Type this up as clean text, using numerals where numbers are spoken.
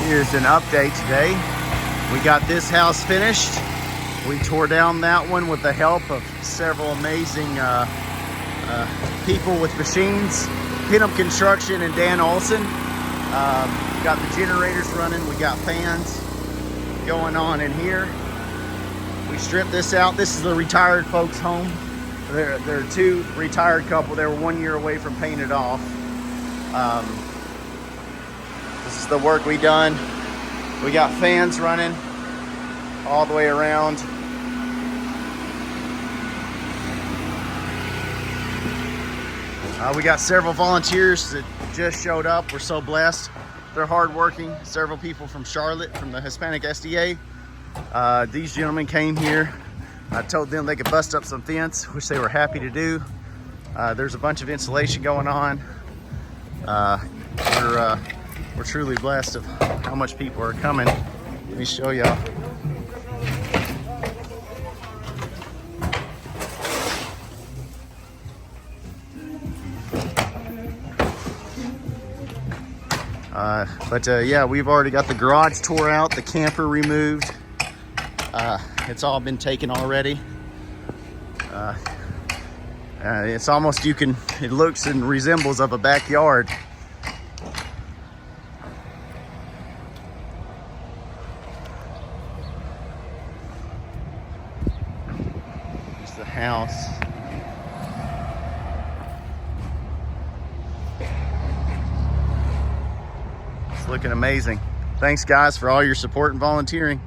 Here's an update today. We got this house finished. We tore down that one with the help of several amazing people with machines. Pinup Construction and Dan Olson. We got the generators running. We got fans going on in here. We stripped this out. This is the retired folks' home. They're two retired couple. They were 1 year away from paying it off. This is the work we done. We got fans running all the way around. We got several volunteers that just showed up. We're so blessed. They're hardworking. Several people from Charlotte, from the Hispanic SDA. These gentlemen came here. I told them they could bust up some fence, which they were happy to do. There's a bunch of insulation going on. We're truly blessed of how much people are coming. Let me show y'all. Yeah, we've already got the garage tore out, the camper removed. It's all been taken already. It's almost, it looks and resembles of a backyard. There's the house. It's looking amazing. Thanks guys for all your support and volunteering.